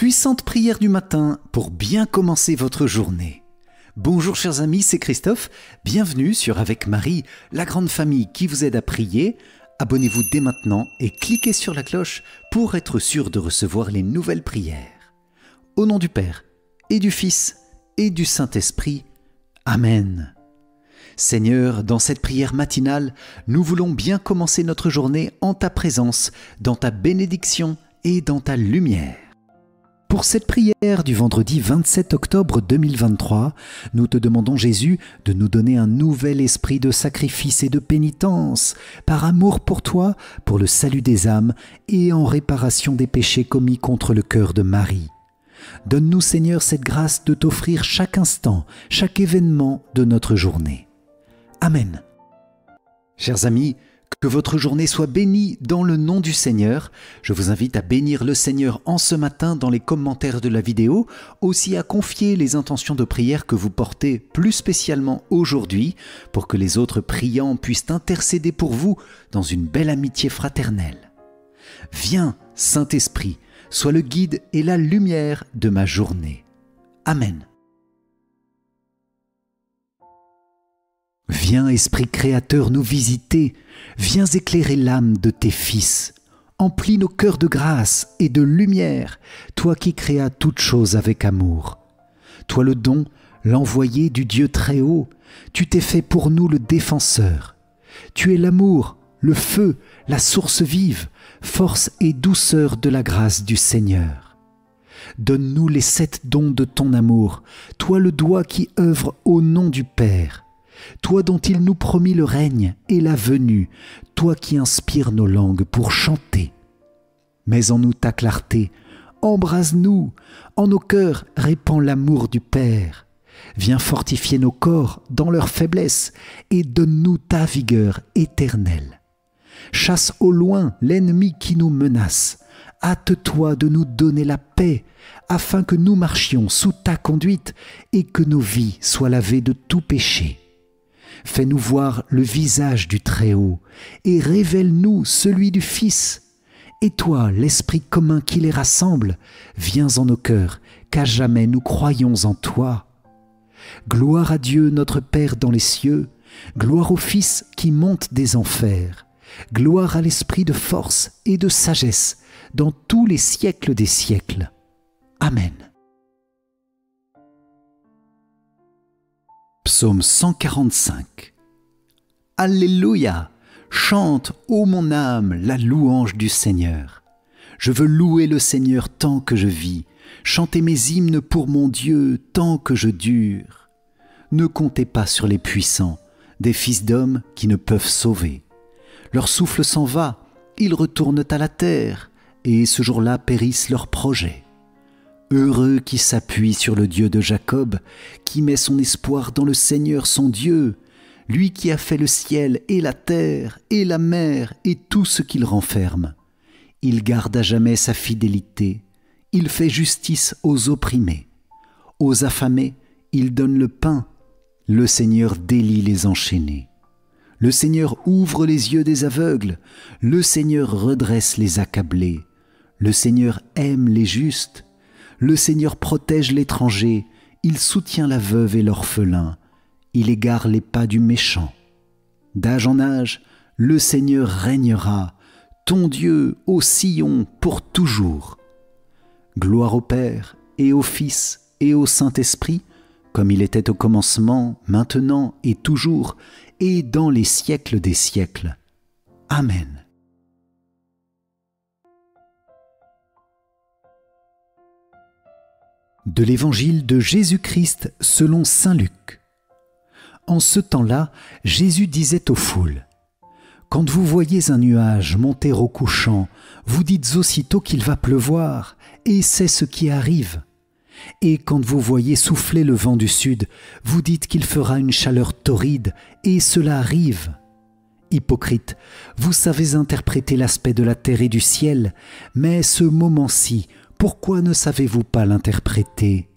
Puissante prière du matin pour bien commencer votre journée. Bonjour chers amis, c'est Christophe. Bienvenue sur Avec Marie, la grande famille qui vous aide à prier. Abonnez-vous dès maintenant et cliquez sur la cloche pour être sûr de recevoir les nouvelles prières. Au nom du Père et du Fils et du Saint-Esprit. Amen. Seigneur, dans cette prière matinale, nous voulons bien commencer notre journée en ta présence, dans ta bénédiction et dans ta lumière. Pour cette prière du vendredi 27 octobre 2023, nous te demandons, Jésus, de nous donner un nouvel esprit de sacrifice et de pénitence, par amour pour toi, pour le salut des âmes et en réparation des péchés commis contre le cœur de Marie. Donne-nous, Seigneur, cette grâce de t'offrir chaque instant, chaque événement de notre journée. Amen. Chers amis, que votre journée soit bénie dans le nom du Seigneur. Je vous invite à bénir le Seigneur en ce matin dans les commentaires de la vidéo, aussi à confier les intentions de prière que vous portez plus spécialement aujourd'hui, pour que les autres priants puissent intercéder pour vous dans une belle amitié fraternelle. Viens, Saint-Esprit, sois le guide et la lumière de ma journée. Amen. Viens, Esprit Créateur, nous visiter, viens éclairer l'âme de tes fils. Emplis nos cœurs de grâce et de lumière, toi qui créas toutes choses avec amour. Toi le don, l'envoyé du Dieu très haut, tu t'es fait pour nous le défenseur. Tu es l'amour, le feu, la source vive, force et douceur de la grâce du Seigneur. Donne-nous les 7 dons de ton amour, toi le doigt qui œuvre au nom du Père. Toi dont il nous promit le règne et la venue, toi qui inspires nos langues pour chanter. Mets en nous ta clarté, embrase-nous, en nos cœurs répand l'amour du Père. Viens fortifier nos corps dans leur faiblesse et donne-nous ta vigueur éternelle. Chasse au loin l'ennemi qui nous menace. Hâte-toi de nous donner la paix, afin que nous marchions sous ta conduite et que nos vies soient lavées de tout péché. Fais-nous voir le visage du Très-Haut et révèle-nous celui du Fils. Et toi, l'Esprit commun qui les rassemble, viens en nos cœurs, qu'à jamais nous croyons en toi. Gloire à Dieu notre Père dans les cieux, gloire au Fils qui monte des enfers, gloire à l'Esprit de force et de sagesse dans tous les siècles des siècles. Amen. Psaume 145. Alléluia! Chante, ô mon âme, la louange du Seigneur. Je veux louer le Seigneur tant que je vis, chanter mes hymnes pour mon Dieu tant que je dure. Ne comptez pas sur les puissants, des fils d'hommes qui ne peuvent sauver. Leur souffle s'en va, ils retournent à la terre, et ce jour-là périssent leurs projets. Heureux qui s'appuie sur le Dieu de Jacob, qui met son espoir dans le Seigneur son Dieu, lui qui a fait le ciel et la terre et la mer et tout ce qu'il renferme. Il garde à jamais sa fidélité, il fait justice aux opprimés. Aux affamés, il donne le pain, le Seigneur délie les enchaînés. Le Seigneur ouvre les yeux des aveugles, le Seigneur redresse les accablés, le Seigneur aime les justes. Le Seigneur protège l'étranger, il soutient la veuve et l'orphelin, il égare les pas du méchant. D'âge en âge, le Seigneur régnera, ton Dieu, ô Sion, pour toujours. Gloire au Père, et au Fils, et au Saint-Esprit, comme il était au commencement, maintenant et toujours, et dans les siècles des siècles. Amen. De l'Évangile de Jésus-Christ selon saint Luc. En ce temps-là, Jésus disait aux foules, « Quand vous voyez un nuage monter au couchant, vous dites aussitôt qu'il va pleuvoir, et c'est ce qui arrive. Et quand vous voyez souffler le vent du sud, vous dites qu'il fera une chaleur torride, et cela arrive. Hypocrite, vous savez interpréter l'aspect de la terre et du ciel, mais ce moment-ci, pourquoi ne savez-vous pas l'interpréter?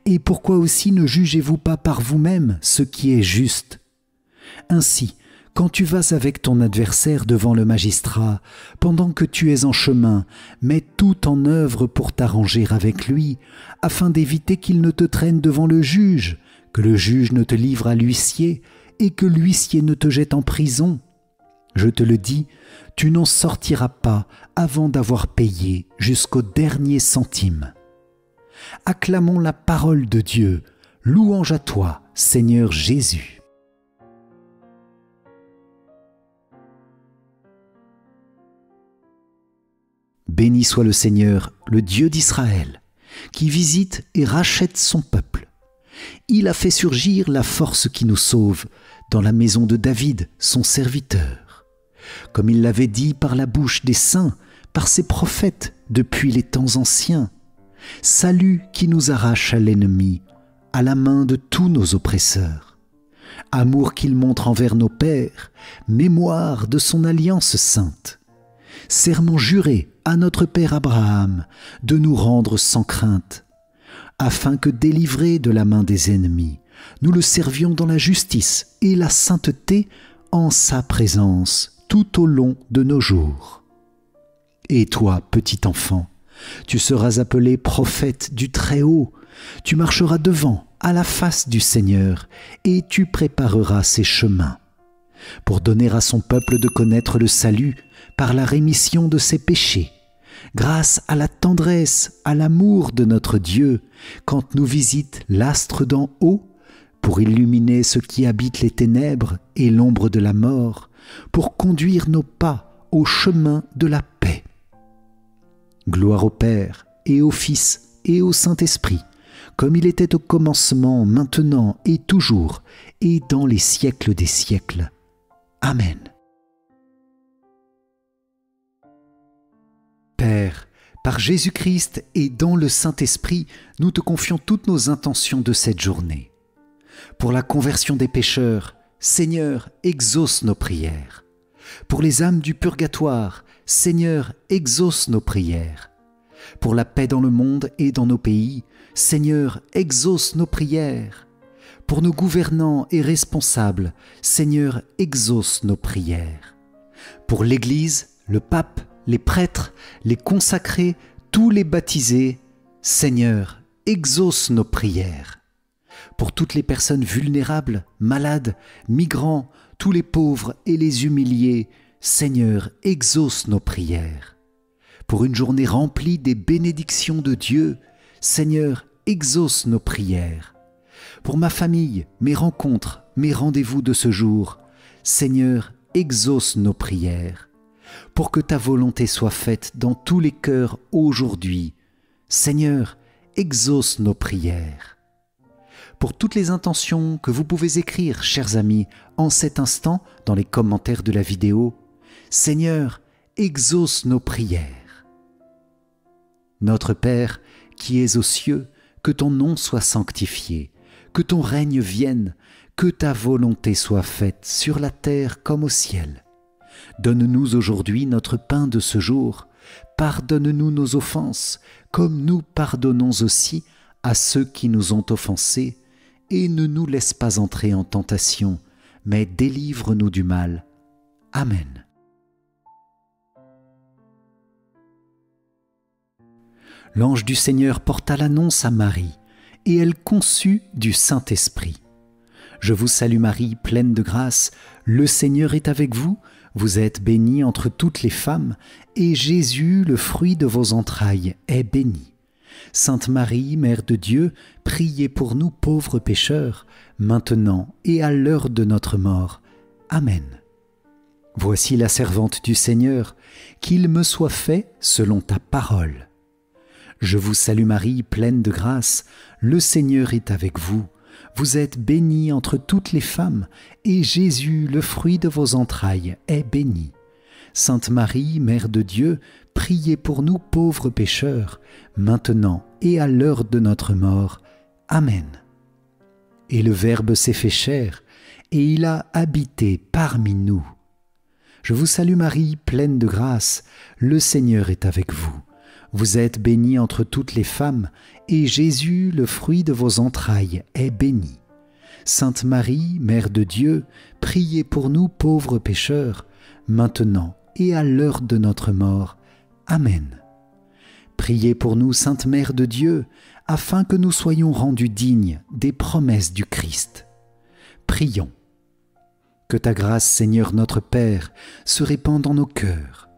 Et pourquoi aussi ne jugez-vous pas par vous-même ce qui est juste? Ainsi, Quand tu vas avec ton adversaire devant le magistrat, pendant que tu es en chemin, mets tout en œuvre pour t'arranger avec lui, afin d'éviter qu'il ne te traîne devant le juge, que le juge ne te livre à l'huissier, et que l'huissier ne te jette en prison. Je te le dis, tu n'en sortiras pas avant d'avoir payé jusqu'au dernier centime. Acclamons la parole de Dieu. Louange à toi, Seigneur Jésus. Béni soit le Seigneur, le Dieu d'Israël, qui visite et rachète son peuple. Il a fait surgir la force qui nous sauve dans la maison de David, son serviteur, comme il l'avait dit par la bouche des saints, par ses prophètes depuis les temps anciens. Salut qui nous arrache à l'ennemi, à la main de tous nos oppresseurs. Amour qu'il montre envers nos pères, mémoire de son alliance sainte. Serment juré à notre père Abraham de nous rendre sans crainte, afin que, délivrés de la main des ennemis, nous le servions dans la justice et la sainteté en sa présence tout au long de nos jours. Et toi, petit enfant, tu seras appelé prophète du Très-Haut, tu marcheras devant, à la face du Seigneur, et tu prépareras ses chemins, pour donner à son peuple de connaître le salut par la rémission de ses péchés, grâce à la tendresse, à l'amour de notre Dieu, quand nous visite l'astre d'en haut, pour illuminer ceux qui habitent les ténèbres et l'ombre de la mort, pour conduire nos pas au chemin de la paix. Gloire au Père, et au Fils, et au Saint-Esprit, comme il était au commencement, maintenant et toujours, et dans les siècles des siècles. Amen. Père, par Jésus-Christ et dans le Saint-Esprit, nous te confions toutes nos intentions de cette journée. Pour la conversion des pécheurs, Seigneur, exauce nos prières. Pour les âmes du purgatoire, Seigneur, exauce nos prières. Pour la paix dans le monde et dans nos pays, Seigneur, exauce nos prières. Pour nos gouvernants et responsables, Seigneur, exauce nos prières. Pour l'Église, le pape, les prêtres, les consacrés, tous les baptisés, Seigneur, exauce nos prières. Pour toutes les personnes vulnérables, malades, migrants, tous les pauvres et les humiliés, Seigneur, exauce nos prières. Pour une journée remplie des bénédictions de Dieu, Seigneur, exauce nos prières. Pour ma famille, mes rencontres, mes rendez-vous de ce jour, Seigneur, exauce nos prières. Pour que ta volonté soit faite dans tous les cœurs aujourd'hui, Seigneur, exauce nos prières. Pour toutes les intentions que vous pouvez écrire, chers amis, en cet instant, dans les commentaires de la vidéo, Seigneur, exauce nos prières. Notre Père, qui es aux cieux, que ton nom soit sanctifié, que ton règne vienne, que ta volonté soit faite sur la terre comme au ciel. Donne-nous aujourd'hui notre pain de ce jour. Pardonne-nous nos offenses, comme nous pardonnons aussi à ceux qui nous ont offensés, et ne nous laisse pas entrer en tentation, mais délivre-nous du mal. Amen. L'ange du Seigneur porta l'annonce à Marie, et elle conçut du Saint-Esprit. Je vous salue Marie, pleine de grâce, le Seigneur est avec vous, vous êtes bénie entre toutes les femmes, et Jésus, le fruit de vos entrailles, est béni. Sainte Marie, Mère de Dieu, priez pour nous pauvres pécheurs, maintenant et à l'heure de notre mort. Amen. Voici la servante du Seigneur, qu'il me soit fait selon ta parole. Je vous salue Marie, pleine de grâce, le Seigneur est avec vous. Vous êtes bénie entre toutes les femmes, et Jésus, le fruit de vos entrailles, est béni. Sainte Marie, Mère de Dieu, priez pour nous pauvres pécheurs, maintenant et à l'heure de notre mort. Amen. Et le Verbe s'est fait chair, et il a habité parmi nous. Je vous salue Marie, pleine de grâce, le Seigneur est avec vous. Vous êtes bénie entre toutes les femmes, et Jésus, le fruit de vos entrailles, est béni. Sainte Marie, Mère de Dieu, priez pour nous pauvres pécheurs, maintenant et à l'heure de notre mort. Amen. Priez pour nous, Sainte Mère de Dieu, afin que nous soyons rendus dignes des promesses du Christ. Prions. Que ta grâce, Seigneur notre Père, se répande dans nos cœurs.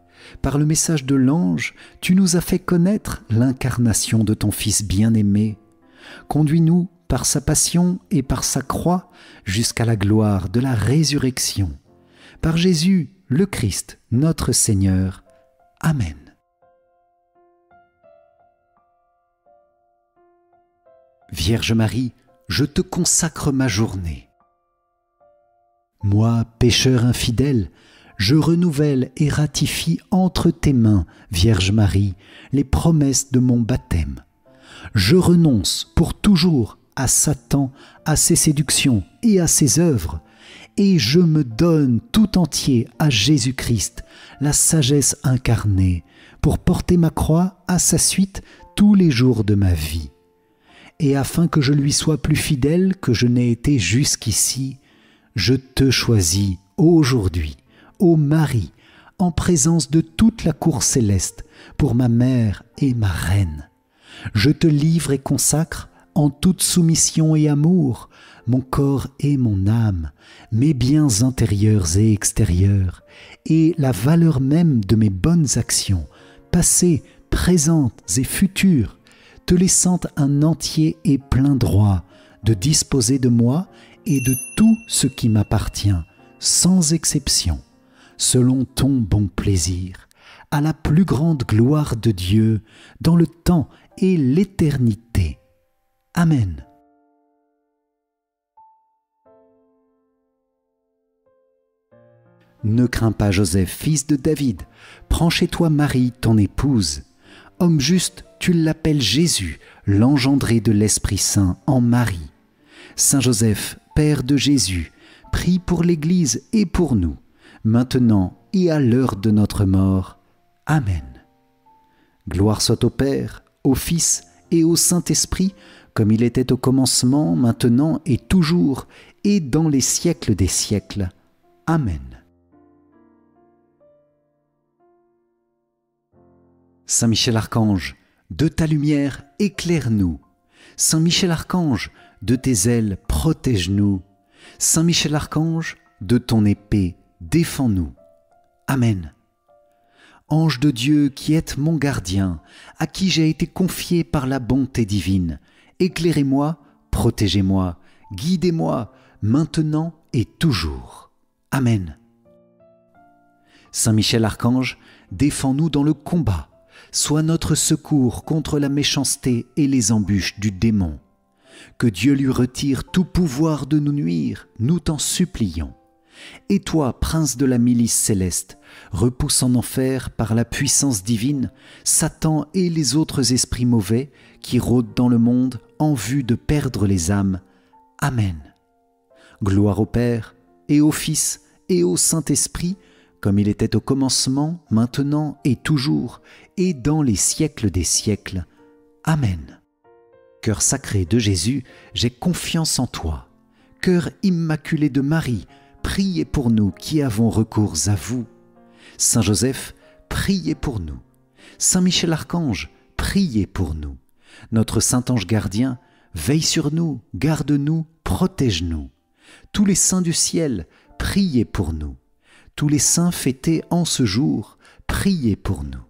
Par le message de l'ange, tu nous as fait connaître l'incarnation de ton Fils bien-aimé. Conduis-nous par sa passion et par sa croix jusqu'à la gloire de la résurrection. Par Jésus, le Christ, notre Seigneur. Amen. Vierge Marie, je te consacre ma journée. Moi, pécheur infidèle, je renouvelle et ratifie entre tes mains, Vierge Marie, les promesses de mon baptême. Je renonce pour toujours à Satan, à ses séductions et à ses œuvres, et je me donne tout entier à Jésus-Christ, la sagesse incarnée, pour porter ma croix à sa suite tous les jours de ma vie. Et afin que je lui sois plus fidèle que je n'ai été jusqu'ici, je te choisis aujourd'hui, ô Marie, en présence de toute la cour céleste, pour ma mère et ma reine. Je te livre et consacre, en toute soumission et amour, mon corps et mon âme, mes biens intérieurs et extérieurs, et la valeur même de mes bonnes actions, passées, présentes et futures, te laissant un entier et plein droit de disposer de moi et de tout ce qui m'appartient, sans exception, selon ton bon plaisir, à la plus grande gloire de Dieu, dans le temps et l'éternité. Amen. Ne crains pas, Joseph, fils de David, prends chez toi Marie, ton épouse. Homme juste, tu l'appelles Jésus, l'engendré de l'Esprit Saint en Marie. Saint Joseph, Père de Jésus, prie pour l'Église et pour nous, maintenant et à l'heure de notre mort. Amen. Gloire soit au Père, au Fils et au Saint-Esprit, comme il était au commencement, maintenant et toujours, et dans les siècles des siècles. Amen. Saint Michel Archange, de ta lumière éclaire-nous. Saint Michel Archange, de tes ailes protège-nous. Saint Michel Archange, de ton épée défends-nous. Amen. Ange de Dieu qui êtes mon gardien, à qui j'ai été confié par la bonté divine, éclairez-moi, protégez-moi, guidez-moi, maintenant et toujours. Amen. Saint Michel Archange, défends-nous dans le combat. Sois notre secours contre la méchanceté et les embûches du démon. Que Dieu lui retire tout pouvoir de nous nuire, nous t'en supplions. Et toi, prince de la milice céleste, repousse en enfer par la puissance divine Satan et les autres esprits mauvais qui rôdent dans le monde en vue de perdre les âmes. Amen. Gloire au Père, et au Fils, et au Saint-Esprit, comme il était au commencement, maintenant et toujours, et dans les siècles des siècles. Amen. Cœur sacré de Jésus, j'ai confiance en toi. Cœur immaculé de Marie, priez pour nous qui avons recours à vous. Saint Joseph, priez pour nous. Saint Michel Archange, priez pour nous. Notre Saint Ange gardien, veille sur nous, garde-nous, protège-nous. Tous les saints du ciel, priez pour nous. Tous les saints fêtés en ce jour, priez pour nous.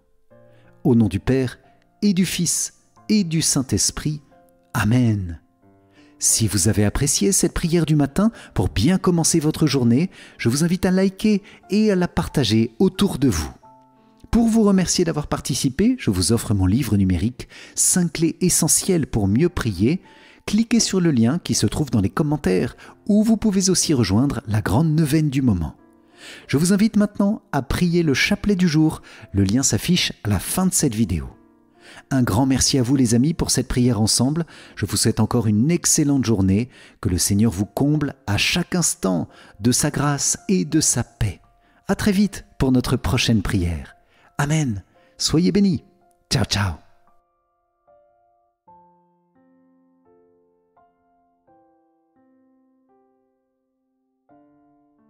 Au nom du Père, et du Fils, et du Saint-Esprit. Amen. Si vous avez apprécié cette prière du matin pour bien commencer votre journée, je vous invite à liker et à la partager autour de vous. Pour vous remercier d'avoir participé, je vous offre mon livre numérique « 5 clés essentielles pour mieux prier ». Cliquez sur le lien qui se trouve dans les commentaires où vous pouvez aussi rejoindre la grande neuvaine du moment. Je vous invite maintenant à prier le chapelet du jour. Le lien s'affiche à la fin de cette vidéo. Un grand merci à vous les amis pour cette prière ensemble. Je vous souhaite encore une excellente journée. Que le Seigneur vous comble à chaque instant de sa grâce et de sa paix. À très vite pour notre prochaine prière. Amen. Soyez bénis. Ciao, ciao.